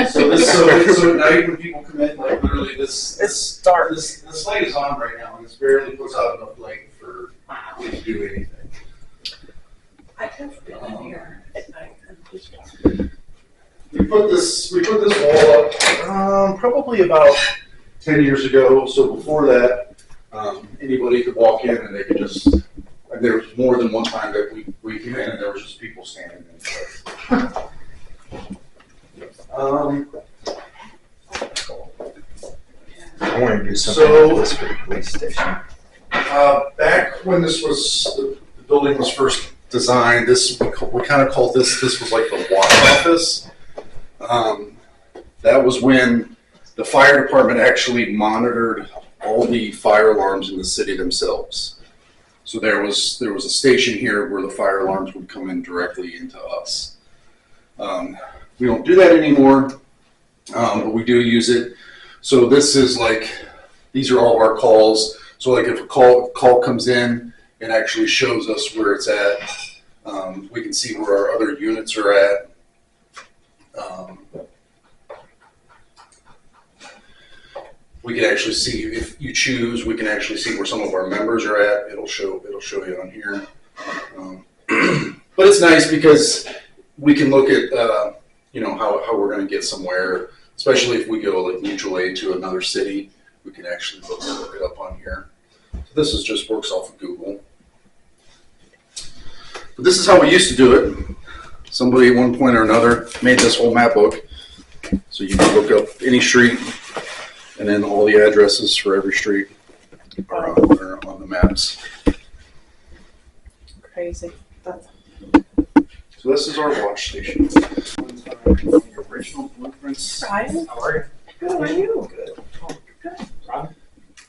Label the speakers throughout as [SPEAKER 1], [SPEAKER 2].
[SPEAKER 1] So at night when people come in, like literally
[SPEAKER 2] It's dark.
[SPEAKER 1] This light is on right now, and this barely puts out enough light for you to do anything.
[SPEAKER 2] I have been in here at night and it's dark.
[SPEAKER 1] We put this wall up probably about 10 years ago. So before that, anybody could walk in and they could just. There was more than one time that we came in and there was just people standing in.
[SPEAKER 3] I want to do something like this for the police station.
[SPEAKER 1] Back when the building was first designed, we kind of called this was like the watch office. That was when the fire department actually monitored all the fire alarms in the city themselves. So there was a station here where the fire alarms would come in directly into us. We don't do that anymore, but we do use it. So this is these are all of our calls. So like if a call comes in, it actually shows us where it's at. We can see where our other units are at. We can actually see, if you choose, we can actually see where some of our members are at. It'll show you on here. But it's nice because we can look at how we're going to get somewhere, especially if we go like mutual aid to another city. We can actually look it up on here. So this just works off of Google. But this is how we used to do it. Somebody at one point or another made this whole map book, so you can look up any street, and then all the addresses for every street are on the maps.
[SPEAKER 2] Crazy.
[SPEAKER 1] So this is our watch station. Original blueprints.
[SPEAKER 2] Ryan?
[SPEAKER 3] How are you?
[SPEAKER 2] Good, how are you?
[SPEAKER 3] Good.
[SPEAKER 2] Good.
[SPEAKER 3] Ron?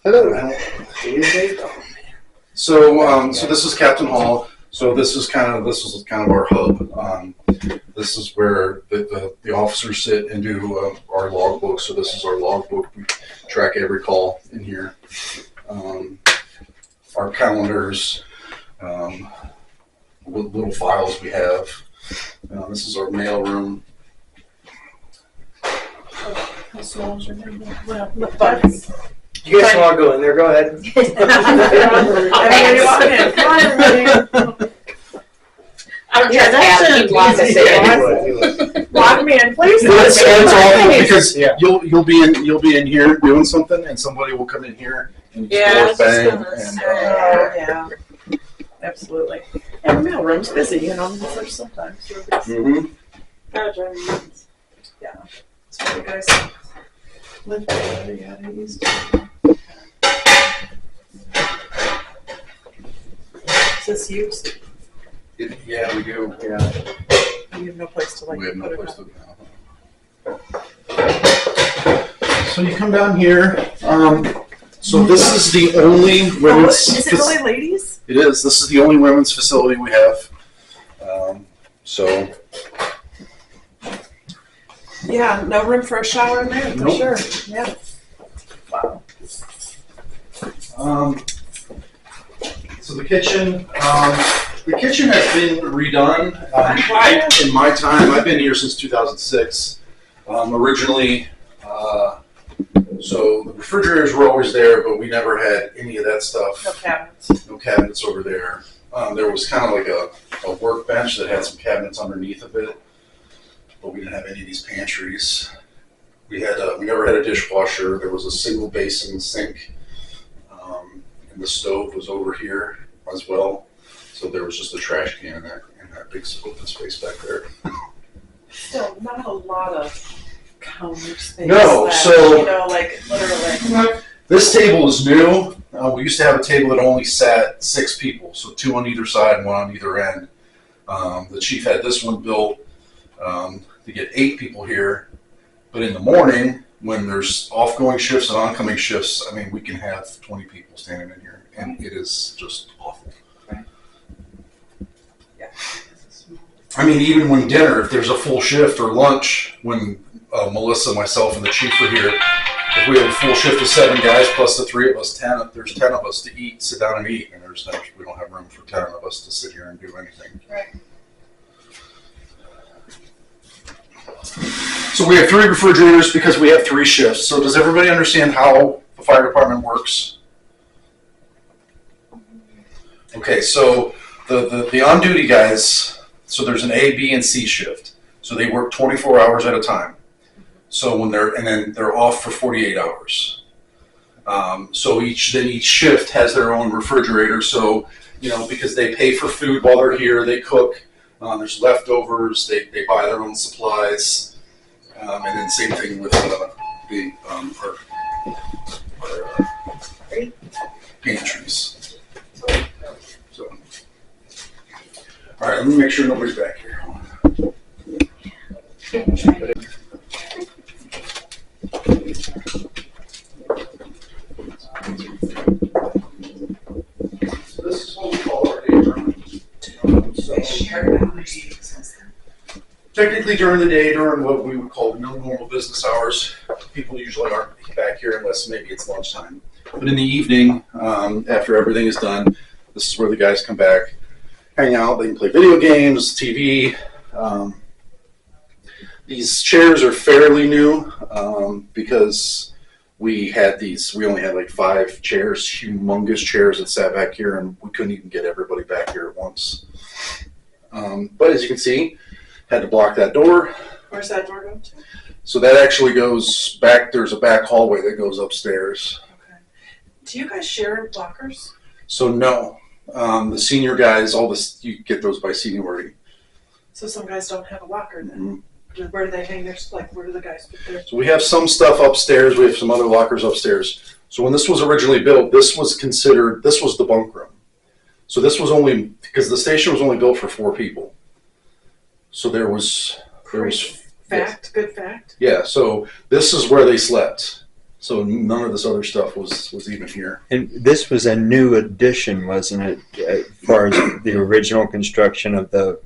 [SPEAKER 1] Hello. So this is Captain Hall. So this is kind of our hub. This is where the officers sit and do our logbook. So this is our logbook. We track every call in here. Our calendars, little files we have. This is our mail room.
[SPEAKER 2] How small is your room? Well, but
[SPEAKER 3] You guys want to go in there? Go ahead.
[SPEAKER 2] everybody walk in. Come on, everybody.
[SPEAKER 4] I don't trust Adam. He wants to say
[SPEAKER 2] Lock me in, please.
[SPEAKER 1] It's awful because
[SPEAKER 3] Yeah.
[SPEAKER 1] you'll be in here doing something, and somebody will come in here and doors bang.
[SPEAKER 2] Yeah, absolutely. And the mail room's busy, there's sometimes. Yeah. That's where you guys live together, yeah, they used to. Is this used?
[SPEAKER 1] Yeah, we do.
[SPEAKER 3] Yeah.
[SPEAKER 2] You have no place to
[SPEAKER 1] We have no
[SPEAKER 2] put
[SPEAKER 1] place
[SPEAKER 2] it
[SPEAKER 1] to. So you come down here. So this is the only women's.
[SPEAKER 2] Is it really ladies?
[SPEAKER 1] It is. This is the only women's facility we have. So.
[SPEAKER 2] Yeah, no room for a shower in there, for
[SPEAKER 1] Nope.
[SPEAKER 2] sure. Yeah. Wow.
[SPEAKER 1] So the kitchen. The kitchen has been redone. In my time, I've been here since 2006. Originally, so the refrigerators were always there, but we never had any of that stuff.
[SPEAKER 2] No cabinets.
[SPEAKER 1] No cabinets over there. There was kind of like a workbench that had some cabinets underneath of it, but we didn't have any of these pantries. We never had a dishwasher. There was a single basin sink, and the stove was over here as well. So there was just a trash can in that big open space back there.
[SPEAKER 2] Still, not a lot of counter space.
[SPEAKER 1] No,
[SPEAKER 2] left,
[SPEAKER 1] so-
[SPEAKER 2] literally.
[SPEAKER 1] This table is new. We used to have a table that only sat 6 people, so 2 on either side and 1 on either end. The chief had this one built to get 8 people here, but in the morning, when there's offgoing shifts and oncoming shifts, I mean, we can have 20 people standing in here, and it is just awful.
[SPEAKER 2] Yeah.
[SPEAKER 1] I mean, even when dinner, if there's a full shift or lunch, when Melissa, myself, and the chief are here, if we have a full shift of 7 guys plus the 3 of us, 10, there's 10 of us to eat, sit down and eat, and we don't have room for 10 of us to sit here and do anything.
[SPEAKER 2] Right.
[SPEAKER 1] So we have 3 refrigerators because we have 3 shifts. So does everybody understand how the fire department works? Okay, so the on-duty guys, so there's an A, B, and C shift. So they work 24 hours at a time. So and then they're off for 48 hours. So each shift has their own refrigerator. So, because they pay for food while they're here, they cook. There's leftovers. They buy their own supplies. And then same thing with our pantries. So, all right, let me make sure nobody's back here. So this is what we call our day room. Technically during the day, during what we would call normal business hours, people usually aren't back here unless maybe it's lunchtime. But in the evening, after everything is done, this is where the guys come back, hang out. They can play video games, TV. These chairs are fairly new because we only had like 5 chairs, humongous chairs that sat back here, and we couldn't even get everybody back here at once. But as you can see, had to block that door.
[SPEAKER 2] Where's that door go to?
[SPEAKER 1] So that actually goes back. There's a back hallway that goes upstairs.
[SPEAKER 2] Okay. Do you guys share lockers?
[SPEAKER 1] So no, the senior guys, you get those by seniority.
[SPEAKER 2] So some guys don't have a locker then. Mm-hmm. Where do they hang their, where do the guys put their?
[SPEAKER 1] So we have some stuff upstairs. We have some other lockers upstairs. So when this was originally built, this was the bunk room. So this was only, because the station was only built for 4 people. So there was
[SPEAKER 2] Fact, good fact.
[SPEAKER 1] Yeah, so this is where they slept. So none of this other stuff was even here.
[SPEAKER 3] And this was a new addition, wasn't it, as far as the original construction of the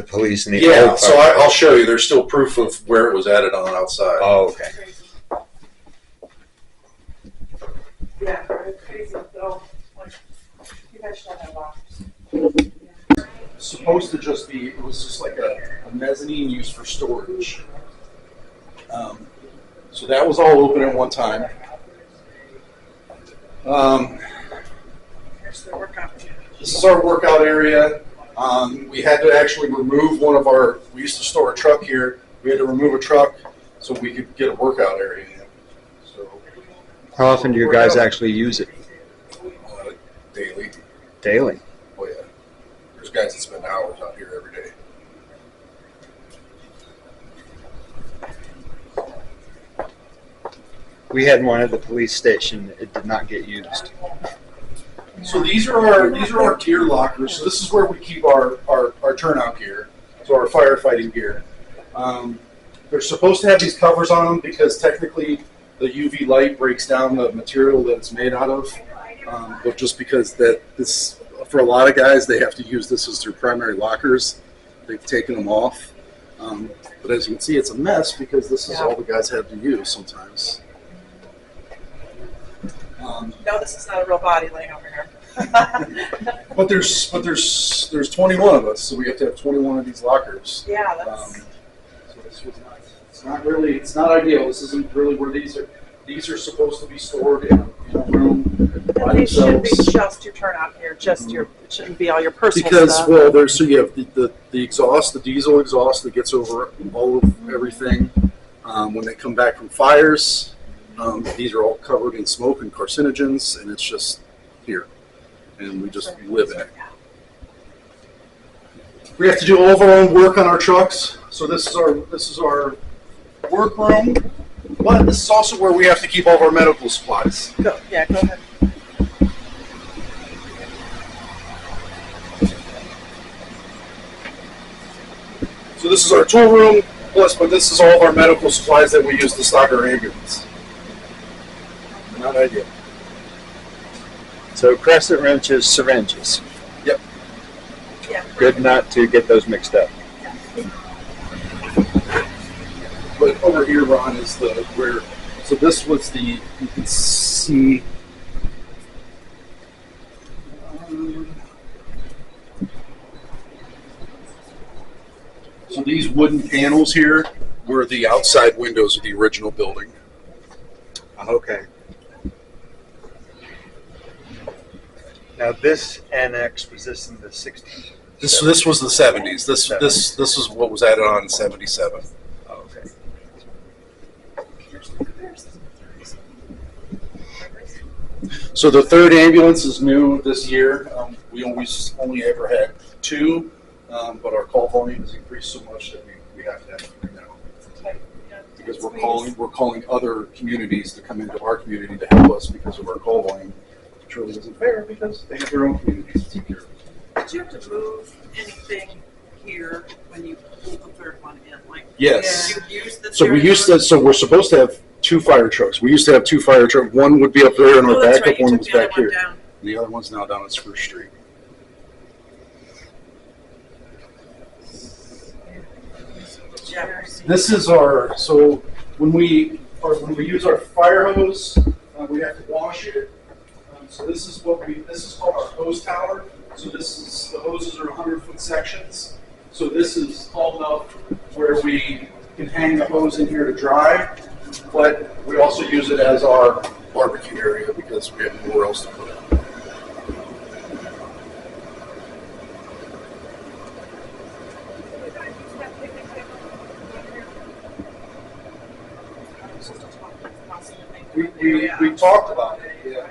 [SPEAKER 3] police and the
[SPEAKER 1] Yeah,
[SPEAKER 3] old
[SPEAKER 1] so I'll show you. There's still proof of where it was added on outside.
[SPEAKER 3] Oh, okay.
[SPEAKER 2] Yeah, it's crazy though. You guys should have lockers.
[SPEAKER 1] Supposed to it was just like a mezzanine used for storage. So that was all open at one time.
[SPEAKER 2] Here's the workout.
[SPEAKER 1] This is our workout area. We had to actually remove we used to store a truck here. We had to remove a truck so we could get a workout area in. So,
[SPEAKER 3] How often do you guys actually use it?
[SPEAKER 1] Daily.
[SPEAKER 3] Daily.
[SPEAKER 1] Oh yeah. There's guys that spend hours out here every day.
[SPEAKER 3] We had one at the police station. It did not get used.
[SPEAKER 1] So these are our gear lockers. So this is where we keep our turnout gear, so our firefighting gear. They're supposed to have these covers on them because technically the UV light breaks down the material that it's made out of. But just because for a lot of guys, they have to use this as their primary lockers. They've taken them off. But as you can see, it's a mess because this is all the guys have to use sometimes.
[SPEAKER 2] No, this is not a real body laying over here.
[SPEAKER 1] But there's 21 of us, so we have to have 21 of these lockers.
[SPEAKER 2] Yeah, that's.
[SPEAKER 1] So this was not. It's not ideal. This isn't really where these are. These are supposed to be stored in a room by
[SPEAKER 2] They should be
[SPEAKER 1] themselves.
[SPEAKER 2] just your turnout gear, it shouldn't be all your personal
[SPEAKER 1] Because
[SPEAKER 2] stuff.
[SPEAKER 1] you have the exhaust, the diesel exhaust that gets over all of everything. When they come back from fires, these are all covered in smoke and carcinogens, and it's just here, and we just live in it. We have to do all of our own work on our trucks. So this is our work room, but this is also where we have to keep all of our medical supplies.
[SPEAKER 2] Go ahead.
[SPEAKER 1] So this is our tool room, but this is all of our medical supplies that we use to stock our ambulance. Not ideal.
[SPEAKER 3] So crescent wrenches, syringes.
[SPEAKER 1] Yep.
[SPEAKER 2] Yeah.
[SPEAKER 3] Good not to get those mixed up.
[SPEAKER 1] But over here, Ron, is so this was you can see. So these wooden panels here, We're the outside windows of the original building.
[SPEAKER 3] Okay. Now this annex, was this in the 60s?
[SPEAKER 1] This was the 70s. This is what was added on in 77.
[SPEAKER 3] Okay.
[SPEAKER 1] So the third ambulance is new this year. We always only ever had two, but our call volume has increased so much that we have to have three now. Because we're calling other communities to come into our community to help us because of our call volume. Which really isn't fair because they have their own communities to take care of.
[SPEAKER 2] Did you have to move anything here when you pulled the third one in? Like,
[SPEAKER 1] Yes.
[SPEAKER 2] did you use the
[SPEAKER 1] So we used to. So we're supposed to have two fire trucks. We used to have two fire trucks. One would be up there in our
[SPEAKER 2] that's
[SPEAKER 1] backup.
[SPEAKER 2] right. You
[SPEAKER 1] One
[SPEAKER 2] took
[SPEAKER 1] was
[SPEAKER 2] the other
[SPEAKER 1] back
[SPEAKER 2] one
[SPEAKER 1] here.
[SPEAKER 2] down.
[SPEAKER 1] The other one's now down at Spruce Street.
[SPEAKER 2] Yeah.
[SPEAKER 1] This is our. So when we use our fire hose, we have to wash it. So this is called our hose tower. So the hoses are 100-foot sections. So this is tall enough where we can hang the hose in here to dry, but we also use it as our barbecue area because we have nowhere else to put it. We talked about it, yeah.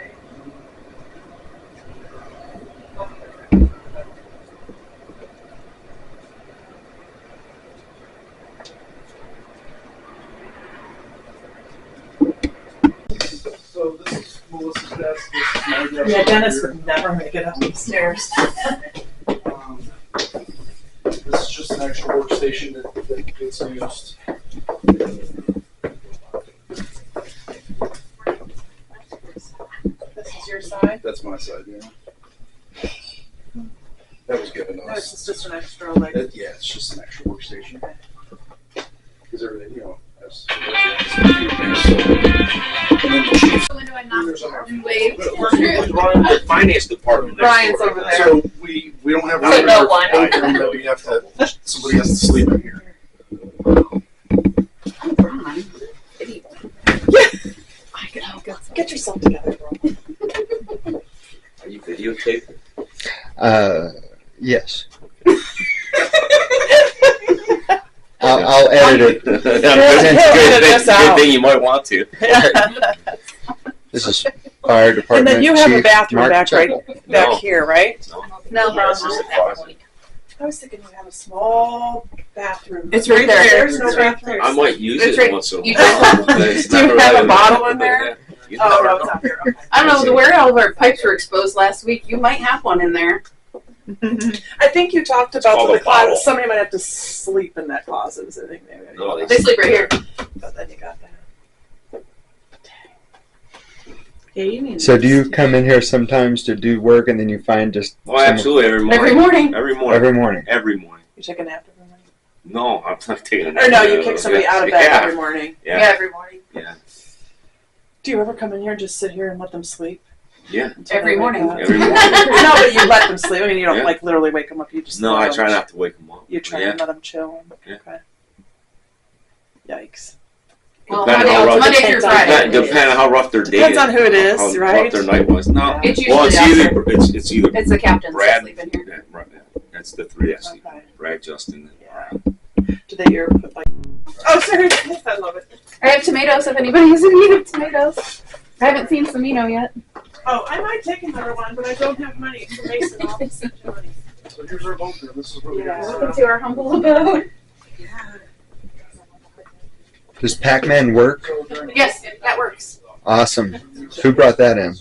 [SPEAKER 1] So this is Melissa's desk. This is my desk.
[SPEAKER 2] Yeah, Dennis
[SPEAKER 1] here.
[SPEAKER 2] would never make it up the stairs.
[SPEAKER 1] This is just an extra workstation that gets used.
[SPEAKER 2] This is your side?
[SPEAKER 1] That's my side, yeah. That was given to
[SPEAKER 2] No,
[SPEAKER 1] us.
[SPEAKER 2] it's just an extra, like,
[SPEAKER 1] Yeah, it's just an extra workstation. Because everything, has. And then the chief.
[SPEAKER 4] When do I knock
[SPEAKER 1] There's our-
[SPEAKER 4] and wave?
[SPEAKER 5] The finance department. next
[SPEAKER 2] Brian's
[SPEAKER 5] door.
[SPEAKER 2] over there.
[SPEAKER 1] So we don't have
[SPEAKER 4] So no one.
[SPEAKER 1] that we have to. Somebody has to sleep in here.
[SPEAKER 2] get yourself together, bro.
[SPEAKER 5] Are you videotaping?
[SPEAKER 3] Yes. I'll edit it.
[SPEAKER 5] Good thing you might want to.
[SPEAKER 3] This is fire department.
[SPEAKER 2] And then you have a
[SPEAKER 3] Chief
[SPEAKER 2] bathroom
[SPEAKER 3] Mark
[SPEAKER 2] back
[SPEAKER 3] Chuckle.
[SPEAKER 2] back
[SPEAKER 5] No.
[SPEAKER 2] here, right?
[SPEAKER 4] No,
[SPEAKER 5] Yes, there's a closet.
[SPEAKER 2] I was thinking you have a small bathroom.
[SPEAKER 4] It's right there.
[SPEAKER 2] There's no bathroom.
[SPEAKER 5] I might use
[SPEAKER 4] It's
[SPEAKER 5] it
[SPEAKER 4] right-
[SPEAKER 5] once in a
[SPEAKER 4] you
[SPEAKER 5] while.
[SPEAKER 4] just-
[SPEAKER 5] It's
[SPEAKER 2] Do you
[SPEAKER 5] not
[SPEAKER 2] have a
[SPEAKER 5] really-
[SPEAKER 2] bottle in there?
[SPEAKER 5] You
[SPEAKER 2] Oh,
[SPEAKER 5] never
[SPEAKER 2] no, it's
[SPEAKER 5] know.
[SPEAKER 2] not here. Okay.
[SPEAKER 4] I don't know where all of our pipes were exposed last week. You might have one in there.
[SPEAKER 2] I think you talked about
[SPEAKER 5] called
[SPEAKER 2] the
[SPEAKER 5] a bottle.
[SPEAKER 2] closet. Somebody might have to sleep in that closet. I think maybe.
[SPEAKER 5] No,
[SPEAKER 4] They sleep right here.
[SPEAKER 2] But then you got that. Yeah, you need.
[SPEAKER 3] So do you come in here sometimes to do work and then you find just
[SPEAKER 5] Oh, absolutely. Every morning.
[SPEAKER 4] Every morning.
[SPEAKER 5] Every morning.
[SPEAKER 3] every morning?
[SPEAKER 5] Every morning.
[SPEAKER 2] You take a nap every morning?
[SPEAKER 5] No, I'm not taking a nap.
[SPEAKER 2] Or no, you kick somebody out of bed
[SPEAKER 5] Yeah.
[SPEAKER 2] every morning.
[SPEAKER 4] Yeah,
[SPEAKER 5] Yeah.
[SPEAKER 4] every morning.
[SPEAKER 5] Yeah.
[SPEAKER 2] Do you ever come in here and just sit here and let them sleep?
[SPEAKER 5] Yeah.
[SPEAKER 2] until
[SPEAKER 4] Every
[SPEAKER 2] they wake
[SPEAKER 4] morning.
[SPEAKER 2] up?
[SPEAKER 5] Every morning.
[SPEAKER 2] No, but you let them sleep. I mean, you don't
[SPEAKER 5] Yeah.
[SPEAKER 2] like literally wake them up. You just
[SPEAKER 5] No,
[SPEAKER 2] let
[SPEAKER 5] I
[SPEAKER 2] them
[SPEAKER 5] try not to wake them up.
[SPEAKER 2] You try
[SPEAKER 5] Yeah.
[SPEAKER 2] and let them chill.
[SPEAKER 5] Yeah.
[SPEAKER 2] Okay. Yikes.
[SPEAKER 4] Well,
[SPEAKER 5] Depending
[SPEAKER 4] Monday,
[SPEAKER 5] how rough-
[SPEAKER 4] Monday through
[SPEAKER 2] Depends on-
[SPEAKER 4] Friday.
[SPEAKER 5] Depending on how rough their day
[SPEAKER 2] Depends
[SPEAKER 5] is.
[SPEAKER 2] on who it is,
[SPEAKER 5] how
[SPEAKER 2] right?
[SPEAKER 5] rough their night was. No.
[SPEAKER 4] It's usually
[SPEAKER 5] Well, it's
[SPEAKER 4] after.
[SPEAKER 5] either it's either
[SPEAKER 4] It's the captains that
[SPEAKER 5] Brad.
[SPEAKER 4] sleep in here.
[SPEAKER 5] Yeah, right, yeah. That's the three I see.
[SPEAKER 2] Okay.
[SPEAKER 5] Brad, Justin.
[SPEAKER 2] Yeah. Do they ever put like? Oh, sorry. I love it.
[SPEAKER 4] I have tomatoes if anybody is in need of tomatoes. I haven't seen Samino yet.
[SPEAKER 2] Oh, I might take another one, but I don't have money for Mason. I'll send you money.
[SPEAKER 1] So here's our boat there. This is what we
[SPEAKER 2] Yeah.
[SPEAKER 1] got.
[SPEAKER 4] Welcome to our humble abode.
[SPEAKER 3] Does Pac-Man work?
[SPEAKER 4] Yes, that works.
[SPEAKER 3] Awesome. Who brought that in?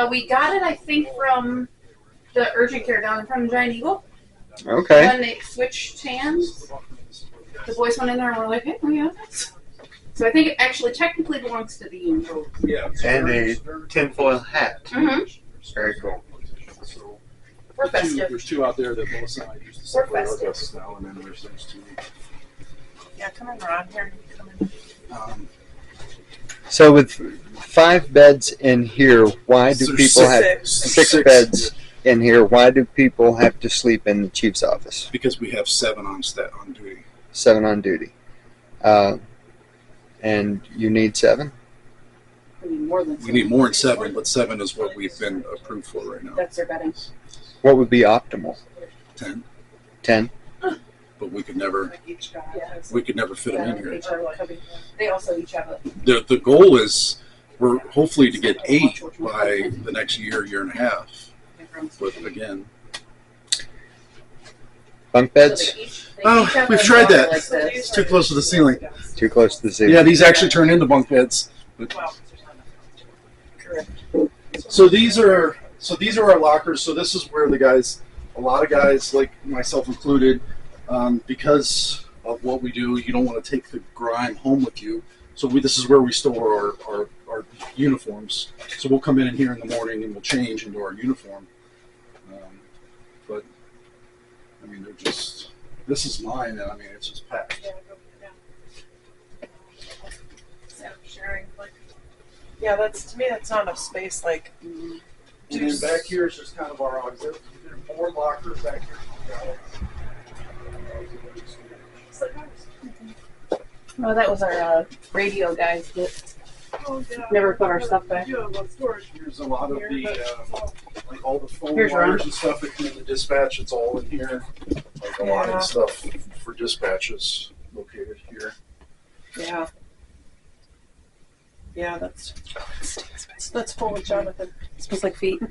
[SPEAKER 4] We got it, I think, from the urgent care down in front of Giant Eagle.
[SPEAKER 3] Okay.
[SPEAKER 4] When they switched hands, the boys went in there and were like, hey, we have this. So I think it actually technically belongs to the union.
[SPEAKER 1] Yeah.
[SPEAKER 3] And a tinfoil hat.
[SPEAKER 4] Mm-hmm.
[SPEAKER 3] Very cool.
[SPEAKER 1] So
[SPEAKER 4] We're festive.
[SPEAKER 1] there's two out there that Melissa and I used to
[SPEAKER 4] We're
[SPEAKER 1] separate our
[SPEAKER 4] festive.
[SPEAKER 1] desks now, and then there's those two.
[SPEAKER 2] Yeah, come in, Ron. Here, come in.
[SPEAKER 3] So with 5 beds in here, why do
[SPEAKER 1] So
[SPEAKER 3] people have
[SPEAKER 2] Six.
[SPEAKER 3] 6 beds in here? Why do people have to sleep in the chief's office?
[SPEAKER 1] Because we have 7 on duty.
[SPEAKER 3] 7 on duty. And you need 7?
[SPEAKER 4] We need more than
[SPEAKER 1] We need more than 7, but 7 is what we've been approved for right now.
[SPEAKER 4] That's their bedding.
[SPEAKER 3] What would be optimal?
[SPEAKER 1] 10,
[SPEAKER 3] 10?
[SPEAKER 1] but we could never fit them in here.
[SPEAKER 4] They also each have a.
[SPEAKER 1] The goal is we're hopefully to get 8 by the next year and a half. But again,
[SPEAKER 3] Bunk beds?
[SPEAKER 1] we've tried that. It's too close to the ceiling.
[SPEAKER 3] Too close to the ceiling.
[SPEAKER 1] Yeah, these actually turn into bunk beds. So these are our lockers. So this is where a lot of guys, like myself included, because of what we do, you don't want to take the grime home with you. So this is where we store our uniforms. So we'll come in here in the morning and we'll change into our uniform. But I mean, this is mine, and I mean, it's just packed.
[SPEAKER 2] Yeah, to me, that's not enough space. Like,
[SPEAKER 1] And then back here is just kind of our auxiliary. There are more lockers back here.
[SPEAKER 4] Oh, that was our radio guys that never put our stuff back.
[SPEAKER 1] Here's a lot of the like all the phone
[SPEAKER 4] Here's Ron.
[SPEAKER 1] wires and stuff that come in the dispatch. It's all in here. Like a lot of stuff for dispatch is located here.
[SPEAKER 2] yeah. Yeah, that's full of Jonathan.
[SPEAKER 4] Smells like feet.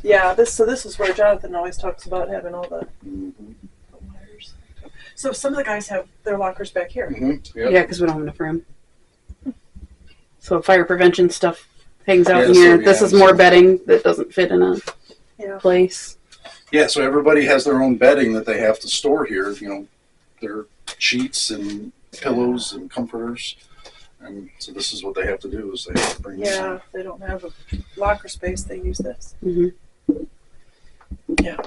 [SPEAKER 2] Yeah, this is where Jonathan always talks about having all the wires. So some of the guys have their lockers back here.
[SPEAKER 1] Mm-hmm. Yep.
[SPEAKER 4] Yeah, because we don't have enough room. So fire prevention stuff hangs out
[SPEAKER 1] Yeah,
[SPEAKER 4] in here.
[SPEAKER 1] so,
[SPEAKER 4] This
[SPEAKER 1] yeah,
[SPEAKER 4] is more
[SPEAKER 1] so-
[SPEAKER 4] bedding that doesn't fit in a
[SPEAKER 2] Yeah.
[SPEAKER 4] place.
[SPEAKER 1] Yeah, so everybody has their own bedding that they have to store here. You know, their sheets and pillows and comforters. And so this is what they have to do is they have to bring this in.
[SPEAKER 2] Yeah, they don't have a locker space. They use this.
[SPEAKER 4] Mm-hmm.
[SPEAKER 2] Yeah.